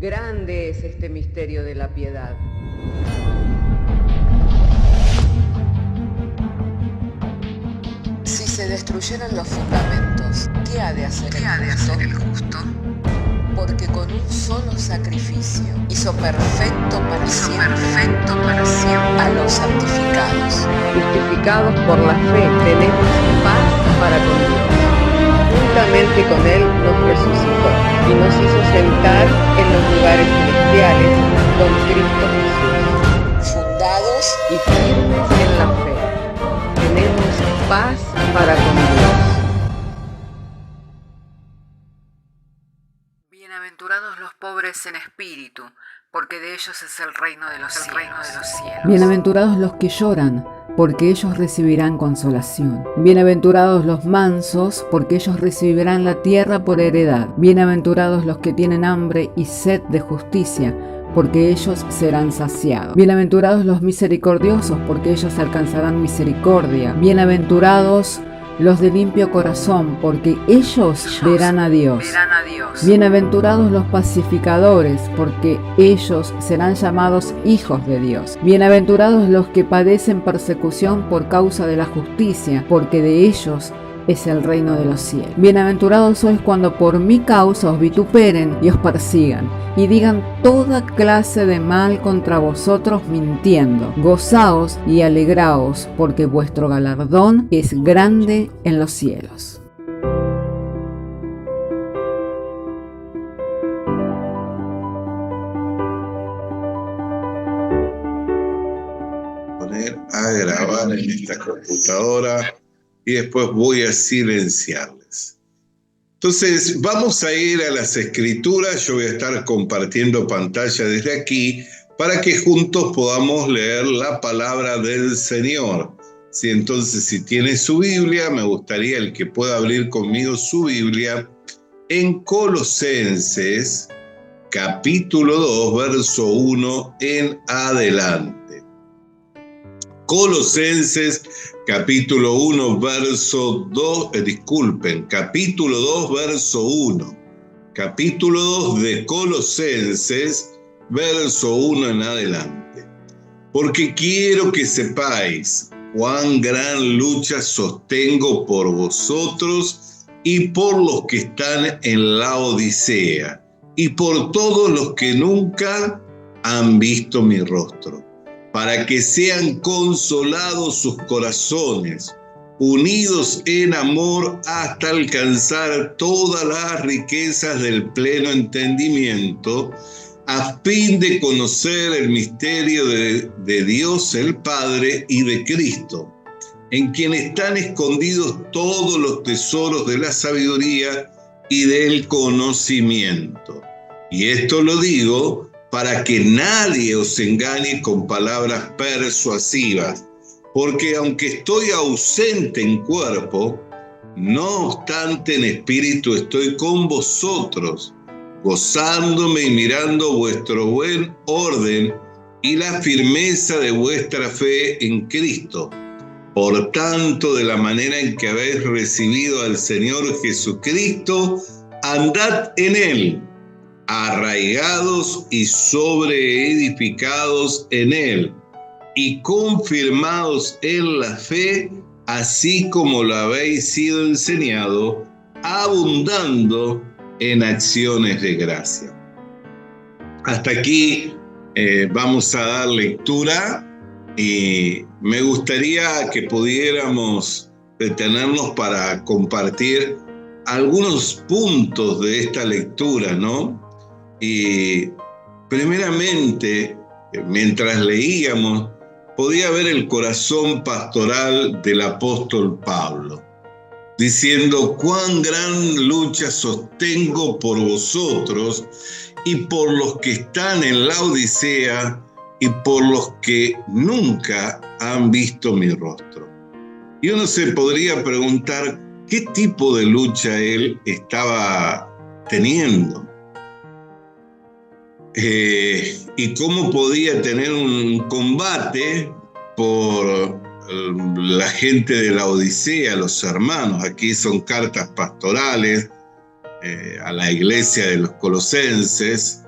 Grande es este misterio de la piedad. Si se destruyeran los fundamentos, ¿qué ha de hacer el justo? Porque con un solo sacrificio hizo perfecto para siempre a los santificados. Justificados por la fe, tenemos paz para con Dios. Juntamente con Él nos resucitó y nos hizo sentar en los lugares celestiales con Cristo Jesús. Fundados Y firmes en la fe, tenemos paz para con Dios. Bienaventurados los pobres en espíritu, porque de ellos es el reino de los cielos. Bienaventurados los que lloran, porque ellos recibirán consolación. Bienaventurados los mansos, porque ellos recibirán la tierra por heredad. Bienaventurados los que tienen hambre y sed de justicia, porque ellos serán saciados. Bienaventurados los misericordiosos, porque ellos alcanzarán misericordia. Bienaventurados los de limpio corazón, porque ellos verán a Dios. Bienaventurados los pacificadores, porque ellos serán llamados hijos de Dios. Bienaventurados los que padecen persecución por causa de la justicia, porque de ellos es el reino de los cielos. Bienaventurados sois cuando por mi causa os vituperen y os persigan, y digan toda clase de mal contra vosotros mintiendo. Gozaos y alegraos, porque vuestro galardón es grande en los cielos. Poner a grabar en esta computadora y después voy a silenciarles. Entonces, vamos a ir a las escrituras. Yo voy a estar compartiendo pantalla desde aquí para que juntos podamos leer la palabra del Señor. Sí, entonces, si tiene su Biblia, me gustaría el que pueda abrir conmigo su Biblia en Colosenses, capítulo 2, verso 1 en adelante. Colosenses capítulo 1, verso 2, capítulo 2, verso 1. Capítulo 2 de Colosenses, verso 1 en adelante. Porque quiero que sepáis cuán gran lucha sostengo por vosotros y por los que están en la Odisea, y por todos los que nunca han visto mi rostro, para que sean consolados sus corazones, unidos en amor hasta alcanzar todas las riquezas del pleno entendimiento, a fin de conocer el misterio de Dios el Padre y de Cristo, en quien están escondidos todos los tesoros de la sabiduría y del conocimiento. Y esto lo digo para que nadie os engañe con palabras persuasivas, porque aunque estoy ausente en cuerpo, no obstante en espíritu estoy con vosotros, gozándome y mirando vuestro buen orden y la firmeza de vuestra fe en Cristo. Por tanto, de la manera en que habéis recibido al Señor Jesucristo, andad en Él, arraigados y sobreedificados en Él, y confirmados en la fe, así como lo habéis sido enseñado, abundando en acciones de gracia. Hasta aquí vamos a dar lectura y me gustaría que pudiéramos detenernos para compartir algunos puntos de esta lectura, ¿no? Y primeramente, mientras leíamos, podía ver el corazón pastoral del apóstol Pablo, diciendo: cuán gran lucha sostengo por vosotros y por los que están en la Odisea y por los que nunca han visto mi rostro. Y uno se podría preguntar qué tipo de lucha él estaba teniendo. Y cómo podía tener un combate por la gente de la Odisea, los hermanos. Aquí son cartas pastorales a la iglesia de los colosenses,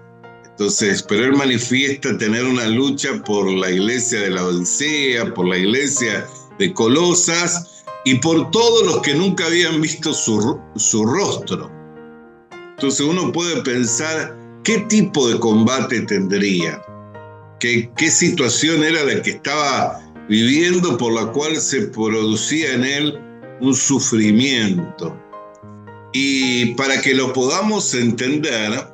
Entonces, pero él manifiesta tener una lucha por la iglesia de la Odisea, por la iglesia de Colosas y por todos los que nunca habían visto su rostro. Entonces uno puede pensar qué tipo de combate tendría, qué situación era la que estaba viviendo por la cual se producía en él un sufrimiento. Y para que lo podamos entender,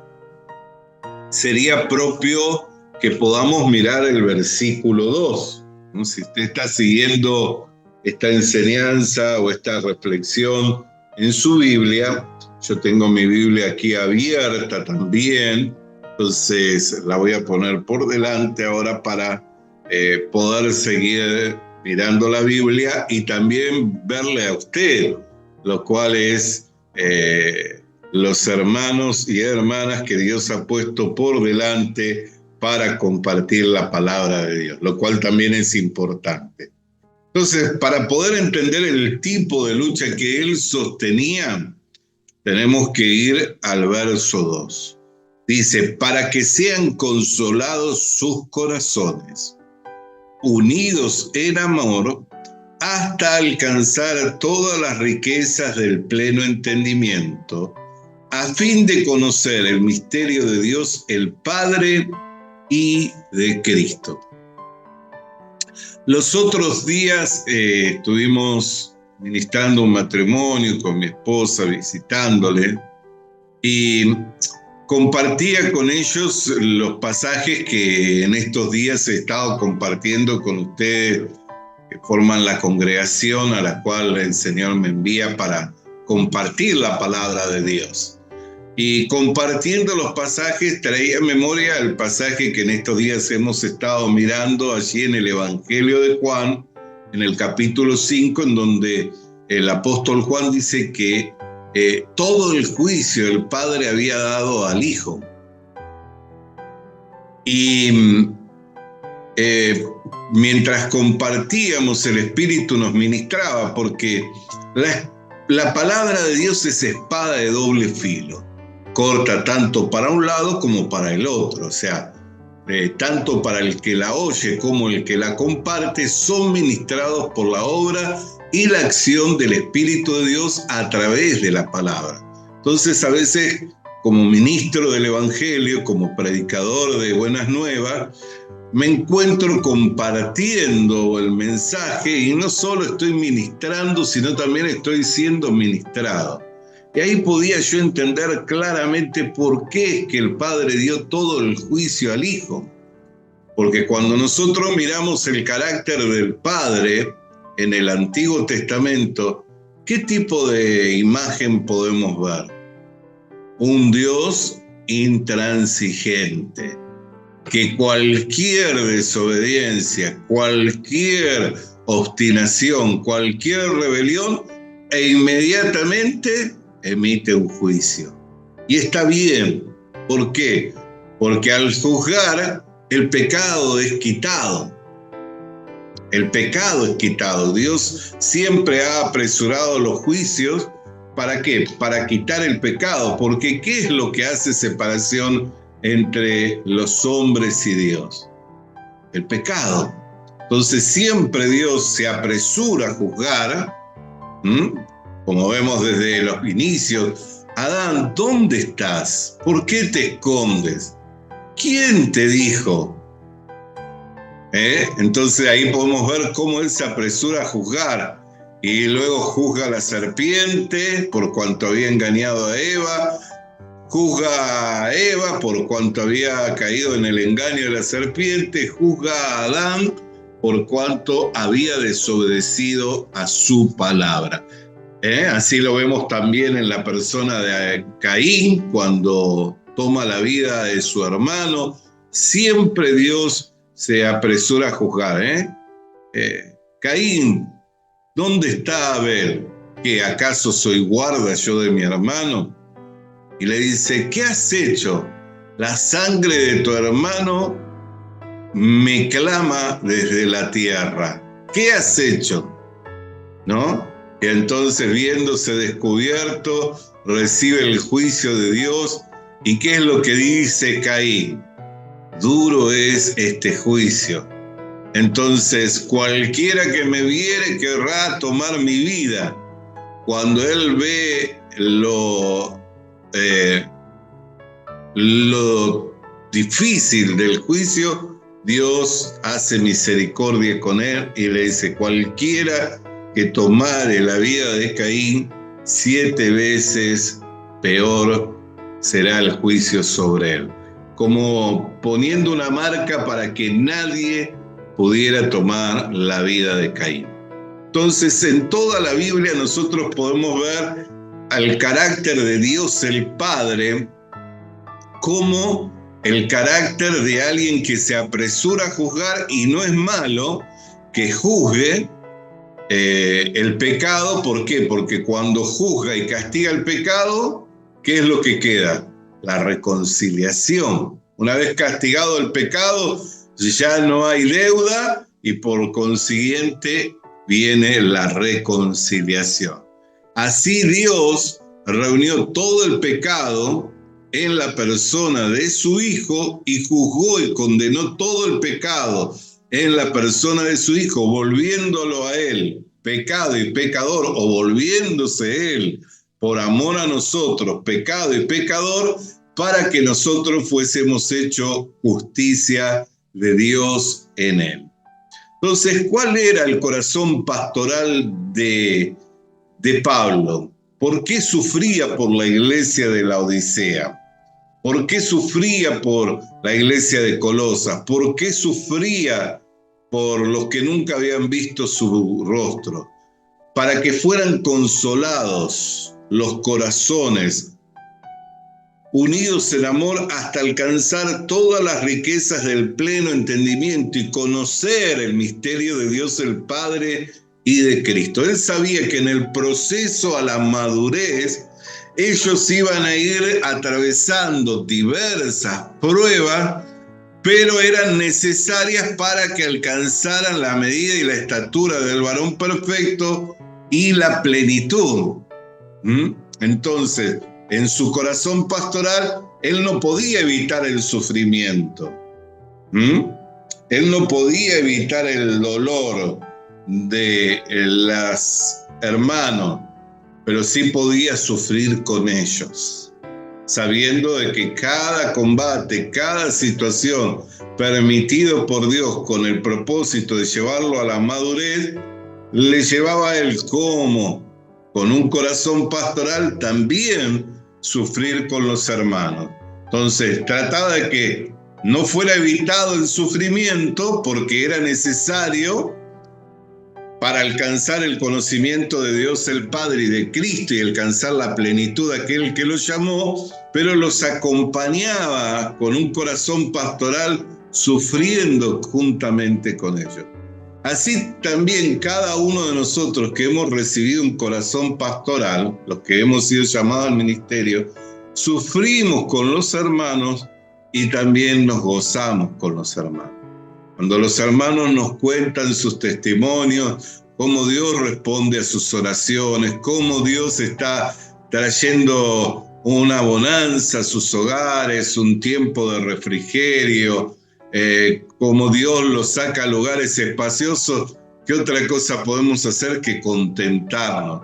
sería propio que podamos mirar el versículo 2. ¿No? Si usted está siguiendo esta enseñanza o esta reflexión en su Biblia, yo tengo mi Biblia aquí abierta también, entonces la voy a poner por delante ahora para poder seguir mirando la Biblia y también verle a usted, lo cual es los hermanos y hermanas que Dios ha puesto por delante para compartir la palabra de Dios, lo cual también es importante. Entonces, para poder entender el tipo de lucha que él sostenía, tenemos que ir al verso 2. Dice, para que sean consolados sus corazones, unidos en amor, hasta alcanzar todas las riquezas del pleno entendimiento, a fin de conocer el misterio de Dios el Padre y de Cristo. Los otros días estuvimos ministrando un matrimonio con mi esposa, visitándole, y compartía con ellos los pasajes que en estos días he estado compartiendo con ustedes, que forman la congregación a la cual el Señor me envía para compartir la palabra de Dios. Y compartiendo los pasajes, traía a memoria el pasaje que en estos días hemos estado mirando allí en el Evangelio de Juan, en el capítulo 5, en donde el apóstol Juan dice que todo el juicio el Padre había dado al Hijo. Y mientras compartíamos, el Espíritu nos ministraba, porque la palabra de Dios es espada de doble filo. Corta tanto para un lado como para el otro, o sea, tanto para el que la oye como el que la comparte son ministrados por la obra y la acción del Espíritu de Dios a través de la palabra. Entonces, a veces, como ministro del Evangelio, como predicador de Buenas Nuevas, me encuentro compartiendo el mensaje y no solo estoy ministrando, sino también estoy siendo ministrado. Y ahí podía yo entender claramente por qué es que el Padre dio todo el juicio al Hijo. Porque cuando nosotros miramos el carácter del Padre en el Antiguo Testamento, ¿qué tipo de imagen podemos ver? Un Dios intransigente, que cualquier desobediencia, cualquier obstinación, cualquier rebelión, inmediatamente emite un juicio. Y está bien. ¿Por qué? Porque al juzgar, el pecado es quitado. El pecado es quitado. Dios siempre ha apresurado los juicios. ¿Para qué? Para quitar el pecado. Porque ¿qué es lo que hace separación entre los hombres y Dios? El pecado. Entonces siempre Dios se apresura a juzgar. Como vemos desde los inicios, Adán, ¿dónde estás? ¿Por qué te escondes? ¿Quién te dijo? Entonces ahí podemos ver cómo él se apresura a juzgar. Y luego juzga a la serpiente por cuanto había engañado a Eva. Juzga a Eva por cuanto había caído en el engaño de la serpiente. Juzga a Adán por cuanto había desobedecido a su palabra. Así lo vemos también en la persona de Caín, cuando toma la vida de su hermano. Siempre Dios se apresura a juzgar. Caín, ¿dónde está Abel? ¿Que acaso soy guarda yo de mi hermano? Y le dice, ¿qué has hecho? La sangre de tu hermano me clama desde la tierra. ¿Qué has hecho? ¿No? Y entonces, viéndose descubierto, recibe el juicio de Dios. ¿Y qué es lo que dice Caín? duro es este juicio. Entonces, cualquiera que me viere querrá tomar mi vida. Cuando él ve lo difícil del juicio, Dios hace misericordia con él y le dice: cualquiera que tomare la vida de Caín, 7 veces peor será el juicio sobre él. Como poniendo una marca para que nadie pudiera tomar la vida de Caín. Entonces, en toda la Biblia nosotros podemos ver al carácter de Dios el Padre como el carácter de alguien que se apresura a juzgar, y no es malo que juzgue el pecado. ¿Por qué? Porque cuando juzga y castiga el pecado, ¿qué es lo que queda? La reconciliación. Una vez castigado el pecado, ya no hay deuda y por consiguiente viene la reconciliación. Así Dios reunió todo el pecado en la persona de su Hijo y juzgó y condenó todo el pecado en la persona de su Hijo, volviéndolo a Él pecado y pecador, o volviéndose Él por amor a nosotros pecado y pecador, para que nosotros fuésemos hechos justicia de Dios en Él. Entonces, ¿cuál era el corazón pastoral de Pablo? ¿Por qué sufría por la iglesia de la Odisea? ¿Por qué sufría por la iglesia de Colosas? ¿Por qué sufría por los que nunca habían visto su rostro? Para que fueran consolados los corazones, unidos en amor hasta alcanzar todas las riquezas del pleno entendimiento y conocer el misterio de Dios el Padre y de Cristo. Él sabía que en el proceso a la madurez ellos iban a ir atravesando diversas pruebas, pero eran necesarias para que alcanzaran la medida y la estatura del varón perfecto y la plenitud. Entonces, en su corazón pastoral, él no podía evitar el sufrimiento. Él no podía evitar el dolor de los hermanos, pero sí podía sufrir con ellos, sabiendo de que cada combate, cada situación permitido por Dios con el propósito de llevarlo a la madurez, le llevaba a él como, con un corazón pastoral, también sufrir con los hermanos. Entonces, trataba de que no fuera evitado el sufrimiento, porque era necesario para alcanzar el conocimiento de Dios el Padre y de Cristo y alcanzar la plenitud de aquel que los llamó, pero los acompañaba con un corazón pastoral, sufriendo juntamente con ellos. Así también cada uno de nosotros que hemos recibido un corazón pastoral, los que hemos sido llamados al ministerio, sufrimos con los hermanos y también nos gozamos con los hermanos. Cuando los hermanos nos cuentan sus testimonios, cómo Dios responde a sus oraciones, cómo Dios está trayendo una bonanza a sus hogares, un tiempo de refrigerio, cómo Dios los saca a lugares espaciosos, ¿qué otra cosa podemos hacer que contentarnos?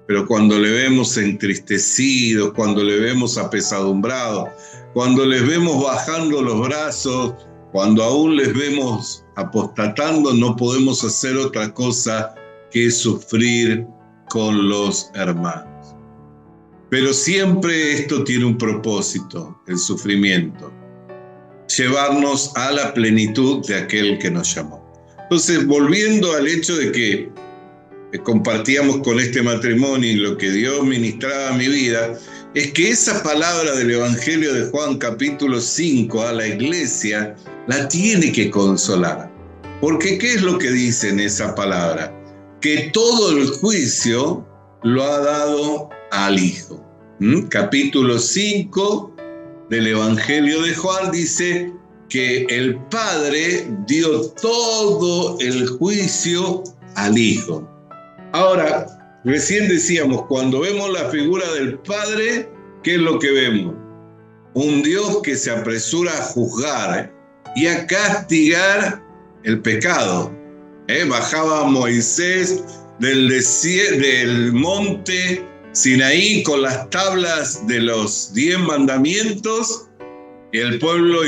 Pero cuando le vemos entristecidos, cuando le vemos apesadumbrados, cuando les vemos bajando los brazos, cuando aún les vemos apostatando, no podemos hacer otra cosa que sufrir con los hermanos. Pero siempre esto tiene un propósito, el sufrimiento: llevarnos a la plenitud de aquel que nos llamó. Entonces, volviendo al hecho de que compartíamos con este matrimonio y lo que Dios ministraba a mi vida, es que esa palabra del Evangelio de Juan capítulo 5 a la iglesia la tiene que consolar. Porque ¿qué es lo que dice en esa palabra? Que todo el juicio lo ha dado al Hijo. Capítulo 5 del Evangelio de Juan dice que el Padre dio todo el juicio al Hijo. Ahora, recién decíamos, cuando vemos la figura del Padre, ¿qué es lo que vemos? Un Dios que se apresura a juzgar y a castigar el pecado. Bajaba Moisés del monte Sinaí con las tablas de los 10 mandamientos, y el pueblo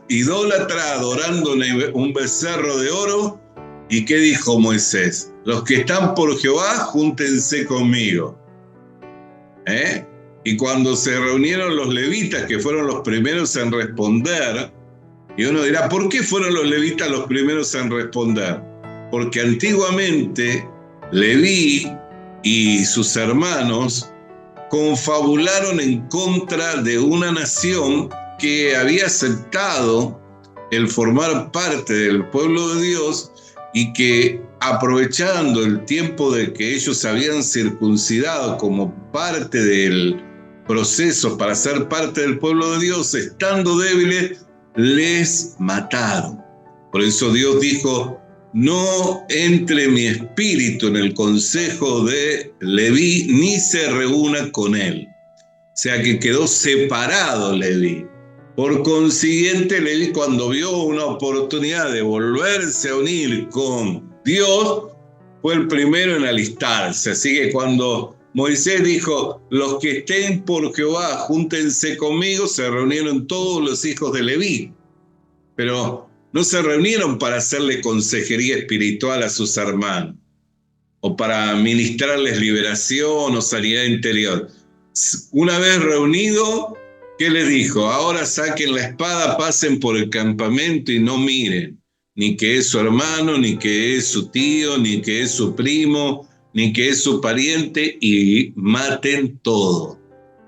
idólatra adorando un becerro de oro. ¿Y qué dijo Moisés? Los que están por Jehová, júntense conmigo. Y cuando se reunieron los levitas, que fueron los primeros en responder, y uno dirá, ¿por qué fueron los levitas los primeros en responder? Porque antiguamente Leví y sus hermanos confabularon en contra de una nación que había aceptado el formar parte del pueblo de Dios, y que, aprovechando el tiempo de que ellos habían circuncidado como parte del proceso para ser parte del pueblo de Dios, estando débiles, les mataron. Por eso Dios dijo, no entre mi espíritu en el consejo de Leví, ni se reúna con él. O sea que quedó separado Leví. Por consiguiente, Leví, cuando vio una oportunidad de volverse a unir con Dios, fue el primero en alistarse. Así que cuando Moisés dijo, los que estén por Jehová, júntense conmigo, se reunieron todos los hijos de Leví. Pero no se reunieron para hacerle consejería espiritual a sus hermanos, o para ministrarles liberación o sanidad interior. Una vez reunido, ¿qué les dijo? Ahora saquen la espada, pasen por el campamento y no miren, ni que es su hermano, ni que es su tío, ni que es su primo, ni que es su pariente, y maten todo.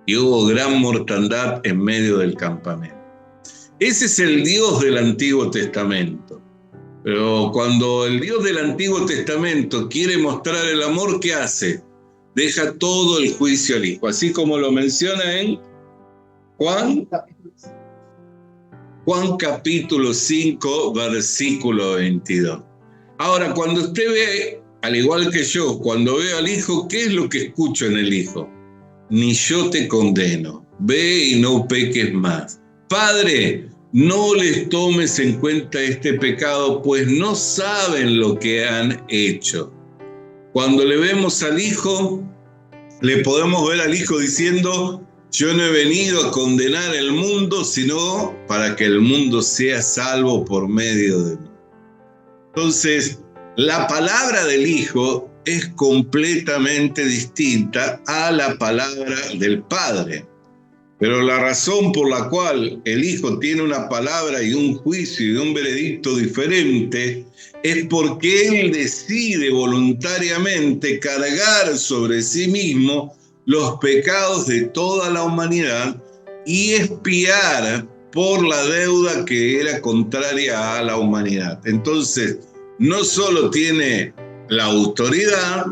Y hubo gran mortandad en medio del campamento. Ese es el Dios del Antiguo Testamento. Pero cuando el Dios del Antiguo Testamento quiere mostrar el amor, ¿qué hace? Deja todo el juicio al Hijo, así como lo menciona en Juan capítulo 5, versículo 22. Ahora, cuando usted ve, al igual que yo, cuando veo al Hijo, ¿qué es lo que escucho en el Hijo? Ni yo te condeno, ve y no peques más. Padre, no les tomes en cuenta este pecado, pues no saben lo que han hecho. Cuando le vemos al Hijo, le podemos ver al Hijo diciendo, yo no he venido a condenar el mundo, sino para que el mundo sea salvo por medio de mí. Entonces, la palabra del Hijo es completamente distinta a la palabra del Padre. Pero la razón por la cual el Hijo tiene una palabra y un juicio y un veredicto diferente es porque Él decide voluntariamente cargar sobre sí mismo los pecados de toda la humanidad y expiar por la deuda que era contraria a la humanidad. Entonces, no solo tiene la autoridad,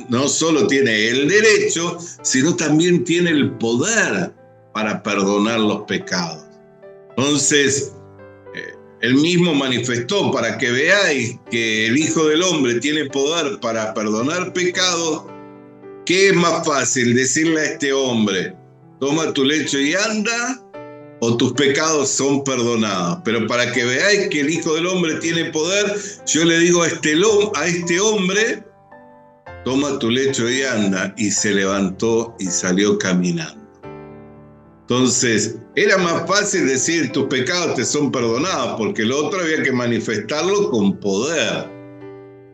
no solo tiene el derecho, sino también tiene el poder para perdonar los pecados. Entonces, Él mismo manifestó, para que veáis que el Hijo del Hombre tiene poder para perdonar pecados. ¿Qué es más fácil decirle a este hombre, toma tu lecho y anda, o tus pecados son perdonados? Pero para que veáis que el Hijo del Hombre tiene poder, yo le digo a este hombre, toma tu lecho y anda, y se levantó y salió caminando. Entonces, era más fácil decir, tus pecados te son perdonados, porque lo otro había que manifestarlo con poder.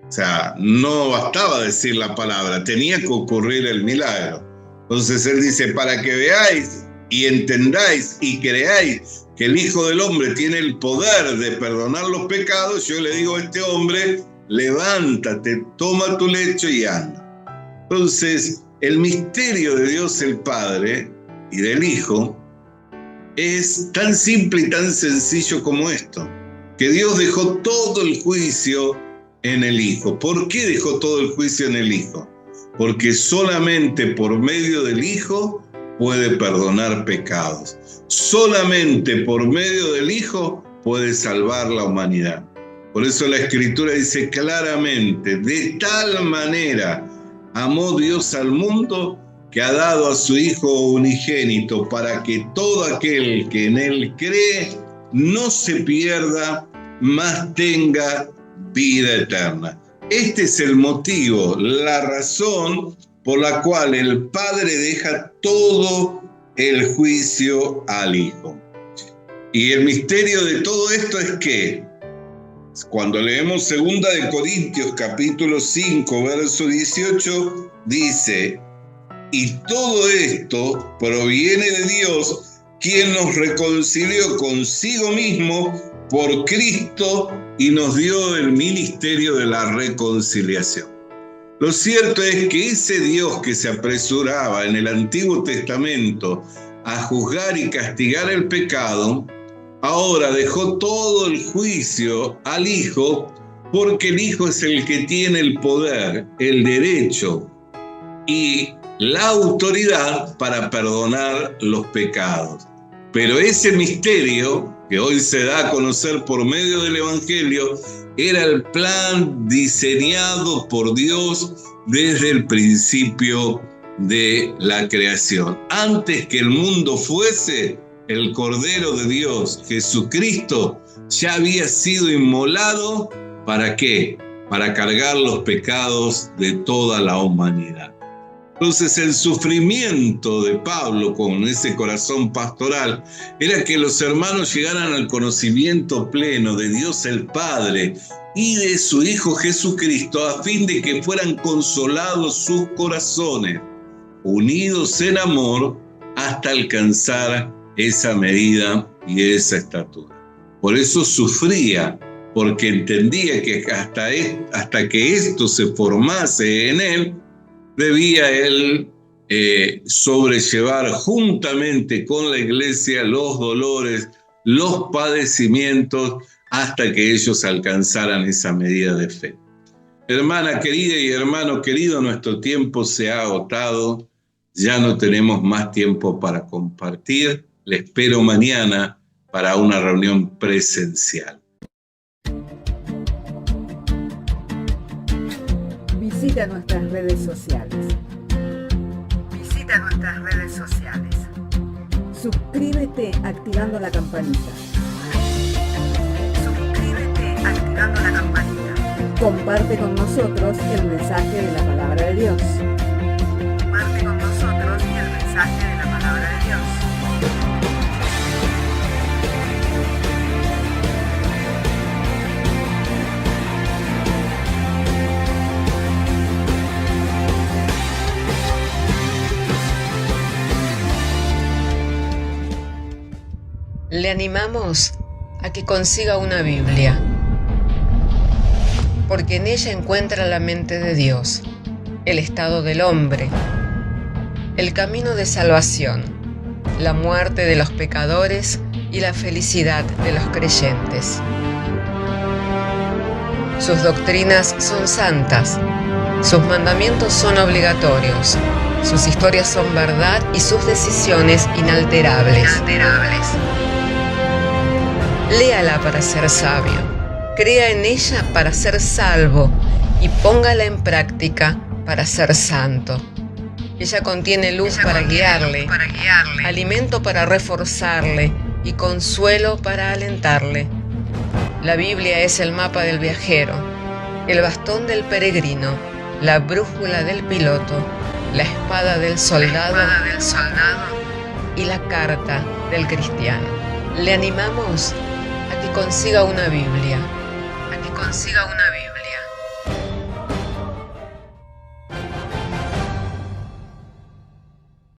O sea, no bastaba decir la palabra, tenía que ocurrir el milagro. Entonces Él dice, para que veáis y entendáis y creáis que el Hijo del Hombre tiene el poder de perdonar los pecados, yo le digo a este hombre, levántate, toma tu lecho y anda. Entonces, el misterio de Dios el Padre y del Hijo es tan simple y tan sencillo como esto, que Dios dejó todo el juicio en el Hijo. ¿Por qué dejó todo el juicio en el Hijo? Porque solamente por medio del Hijo puede perdonar pecados. Solamente por medio del Hijo puede salvar la humanidad. Por eso la Escritura dice claramente, de tal manera amó Dios al mundo que ha dado a su Hijo unigénito para que todo aquel que en Él cree no se pierda, mas tenga vida eterna. Este es el motivo, la razón por la cual el Padre deja todo el juicio al Hijo. Y el misterio de todo esto es que, cuando leemos 2 Corintios capítulo 5, verso 18, dice: y todo esto proviene de Dios, quien nos reconcilió consigo mismo por Cristo y nos dio el ministerio de la reconciliación. Lo cierto es que ese Dios que se apresuraba en el Antiguo Testamento a juzgar y castigar el pecado, ahora dejó todo el juicio al Hijo, porque el Hijo es el que tiene el poder, el derecho y la autoridad para perdonar los pecados. Pero ese misterio, que hoy se da a conocer por medio del Evangelio, era el plan diseñado por Dios desde el principio de la creación. Antes que el mundo fuese, el Cordero de Dios, Jesucristo, ya había sido inmolado. ¿Para qué? Para cargar los pecados de toda la humanidad. Entonces el sufrimiento de Pablo con ese corazón pastoral era que los hermanos llegaran al conocimiento pleno de Dios el Padre y de su Hijo Jesucristo, a fin de que fueran consolados sus corazones, unidos en amor hasta alcanzar esa medida y esa estatura. Por eso sufría, porque entendía que hasta que esto se formase en él, debía él sobrellevar juntamente con la iglesia los dolores, los padecimientos, hasta que ellos alcanzaran esa medida de fe. Hermana querida y hermano querido, nuestro tiempo se ha agotado, ya no tenemos más tiempo para compartir. Le espero mañana para una reunión presencial. Visita nuestras redes sociales. Suscríbete activando la campanita. Comparte con nosotros el mensaje de la palabra de Dios. Le animamos a que consiga una Biblia, porque en ella encuentra la mente de Dios, el estado del hombre, el camino de salvación, la muerte de los pecadores y la felicidad de los creyentes. Sus doctrinas son santas, sus mandamientos son obligatorios, sus historias son verdad y sus decisiones inalterables. Léala para ser sabio, crea en ella para ser salvo y póngala en práctica para ser santo. Ella contiene luz para guiarle, alimento para reforzarle y consuelo para alentarle. La Biblia es el mapa del viajero, el bastón del peregrino, la brújula del piloto, la espada del soldado y la carta del cristiano. Le animamos a que consiga una Biblia,